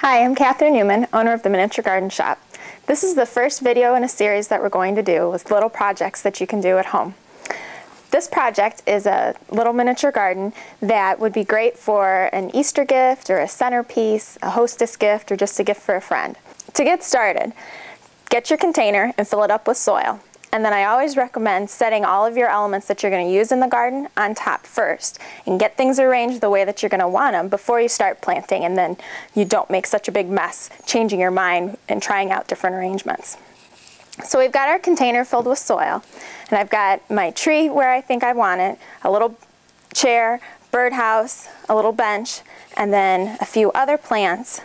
Hi, I'm Catherine Newman, owner of the Miniature Garden Shoppe. This is the first video in a series that we're going to do with little projects that you can do at home. This project is a little miniature garden that would be great for an Easter gift or a centerpiece, a hostess gift, or just a gift for a friend. To get started, get your container and fill it up with soil. And then I always recommend setting all of your elements that you're going to use in the garden on top first and get things arranged the way that you're going to want them before you start planting, and then you don't make such a big mess changing your mind and trying out different arrangements. So we've got our container filled with soil, and I've got my tree where I think I want it, a little chair, birdhouse, a little bench, and then a few other plants,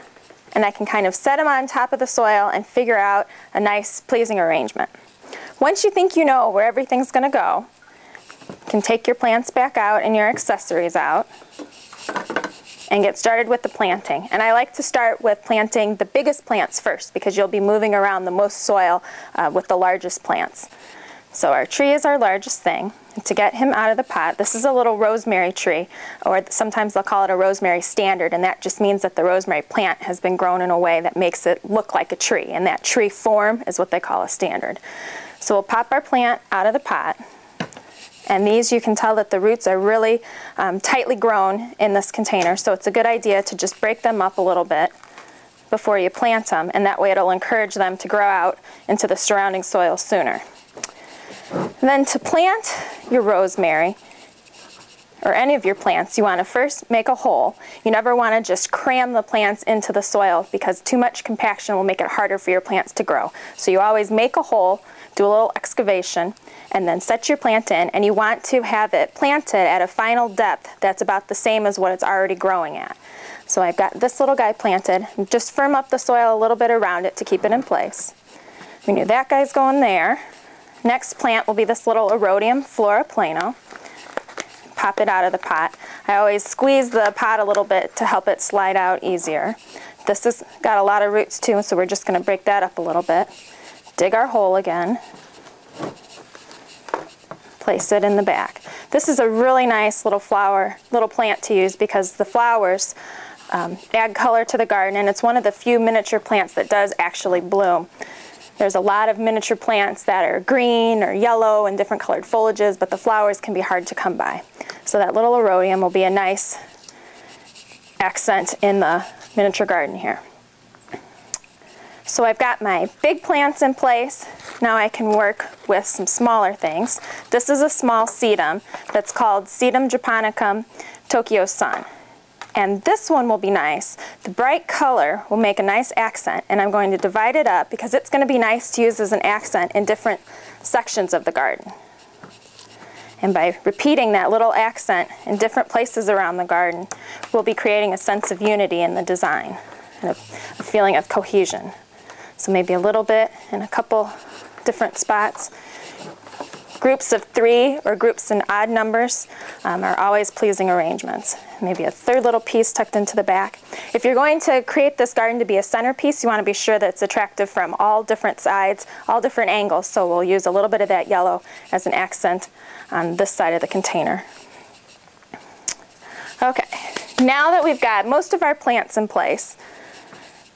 and I can kind of set them on top of the soil and figure out a nice, pleasing arrangement. Once you think you know where everything's going to go, you can take your plants back out and your accessories out and get started with the planting. And I like to start with planting the biggest plants first because you'll be moving around the most soil with the largest plants. So our tree is our largest thing. And to get him out of the pot, this is a little rosemary tree, or sometimes they'll call it a rosemary standard, and that just means that the rosemary plant has been grown in a way that makes it look like a tree, and that tree form is what they call a standard. So we'll pop our plant out of the pot, and these, you can tell that the roots are really tightly grown in this container, so it's a good idea to just break them up a little bit before you plant them, and that way it'll encourage them to grow out into the surrounding soil sooner. And then to plant your rosemary, or any of your plants, you want to first make a hole. You never want to just cram the plants into the soil because too much compaction will make it harder for your plants to grow. So you always make a hole, do a little excavation, and then set your plant in, and you want to have it planted at a final depth that's about the same as what it's already growing at. So I've got this little guy planted. Just firm up the soil a little bit around it to keep it in place. We knew that guy's going there. Next plant will be this little Erodium Flora Plano. Pop it out of the pot. I always squeeze the pot a little bit to help it slide out easier. This has got a lot of roots too, so we're just going to break that up a little bit. Dig our hole again. Place it in the back. This is a really nice little plant to use because the flowers add color to the garden, and it's one of the few miniature plants that does actually bloom. There's a lot of miniature plants that are green or yellow and different colored foliages, but the flowers can be hard to come by. So that little Erodium will be a nice accent in the miniature garden here. So I've got my big plants in place. Now I can work with some smaller things. This is a small sedum that's called Sedum japonicum Tokyo Sun. And this one will be nice. The bright color will make a nice accent, and I'm going to divide it up because it's going to be nice to use as an accent in different sections of the garden. And by repeating that little accent in different places around the garden, we'll be creating a sense of unity in the design and a feeling of cohesion. So maybe a little bit in a couple different spots. Groups of 3 or groups in odd numbers are always pleasing arrangements. Maybe a third little piece tucked into the back. If you're going to create this garden to be a centerpiece, you want to be sure that it's attractive from all different sides, all different angles, so we'll use a little bit of that yellow as an accent on this side of the container. Okay, now that we've got most of our plants in place,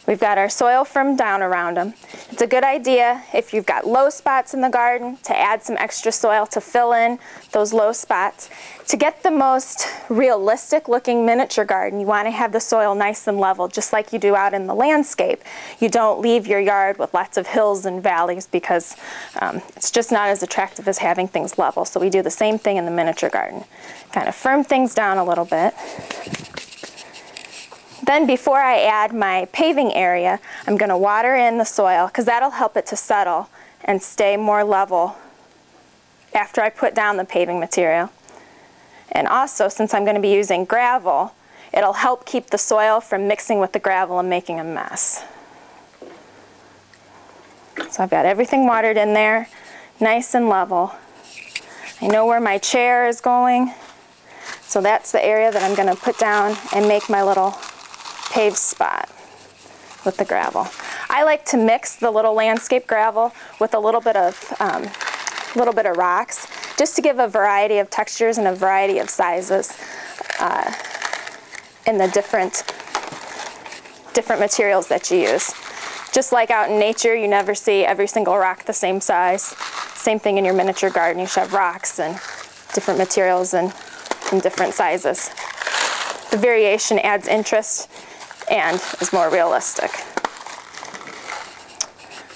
we've got our soil firmed down around them. It's a good idea if you've got low spots in the garden to add some extra soil to fill in those low spots. To get the most realistic looking miniature garden, you want to have the soil nice and level, just like you do out in the landscape. You don't leave your yard with lots of hills and valleys because it's just not as attractive as having things level. So we do the same thing in the miniature garden. Kind of firm things down a little bit. Then before I add my paving area, I'm going to water in the soil because that'll help it to settle and stay more level after I put down the paving material. And also, since I'm going to be using gravel, it'll help keep the soil from mixing with the gravel and making a mess. So I've got everything watered in there, nice and level. I know where my chair is going, so that's the area that I'm going to put down and make my little paved spot with the gravel. I like to mix the little landscape gravel with a little bit of rocks, just to give a variety of textures and a variety of sizes in the different different materials that you use. Just like out in nature, you never see every single rock the same size. Same thing in your miniature garden. You should have rocks and different materials and in different sizes. The variation adds interest and is more realistic.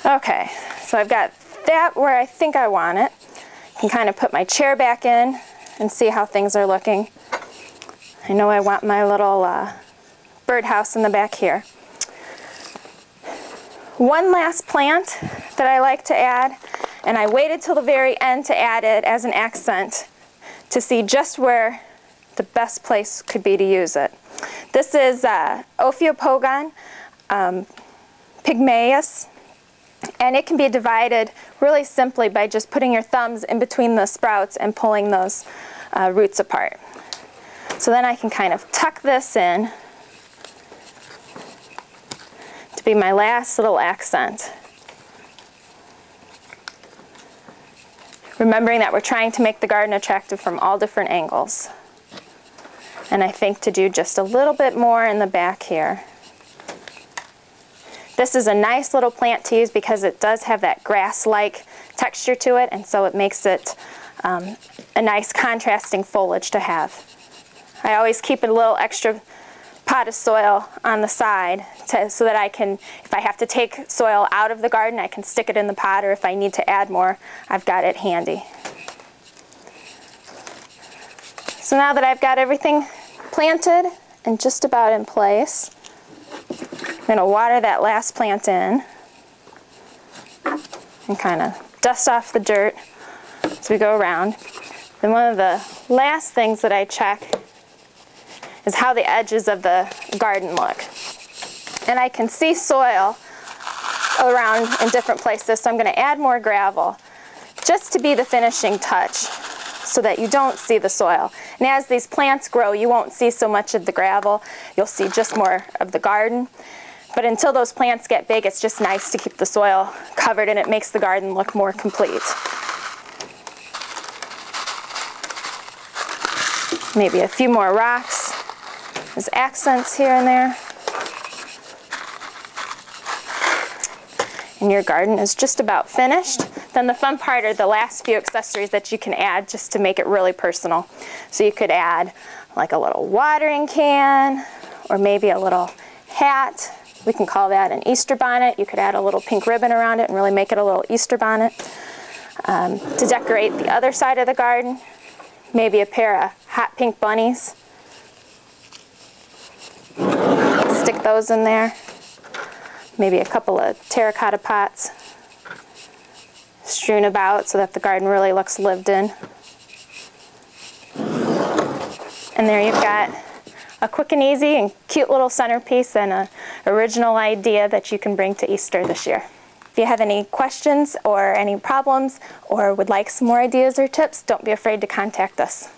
Okay, so I've got that where I think I want it. I can kind of put my chair back in and see how things are looking. I know I want my little birdhouse in the back here. One last plant that I like to add, and I waited till the very end to add it as an accent to see just where the best place could be to use it. This is Ophiopogon pygmaeus, and it can be divided really simply by just putting your thumbs in between the sprouts and pulling those roots apart. So then I can kind of tuck this in to be my last little accent. Remembering that we're trying to make the garden attractive from all different angles. And I think to do just a little bit more in the back here. This is a nice little plant to use because it does have that grass-like texture to it, and so it makes it a nice contrasting foliage to have. I always keep a little extra pot of soil on the side so that I can, if I have to take soil out of the garden, I can stick it in the pot, or if I need to add more, I've got it handy. So now that I've got everything planted and just about in place, I'm going to water that last plant in and kind of dust off the dirt as we go around. Then one of the last things that I check is how the edges of the garden look. And I can see soil around in different places, so I'm going to add more gravel just to be the finishing touch so that you don't see the soil. And as these plants grow, you won't see so much of the gravel. You'll see just more of the garden. But until those plants get big, it's just nice to keep the soil covered, and it makes the garden look more complete. Maybe a few more rocks as accents here and there. And your garden is just about finished. Then the fun part are the last few accessories that you can add just to make it really personal. So you could add like a little watering can, or maybe a little hat. We can call that an Easter bonnet. You could add a little pink ribbon around it and really make it a little Easter bonnet. To decorate the other side of the garden, maybe a pair of hot pink bunnies. Stick those in there. Maybe a couple of terracotta pots strewn about so that the garden really looks lived in. And there you've got a quick and easy and cute little centerpiece and an original idea that you can bring to Easter this year. If you have any questions or any problems or would like some more ideas or tips, don't be afraid to contact us.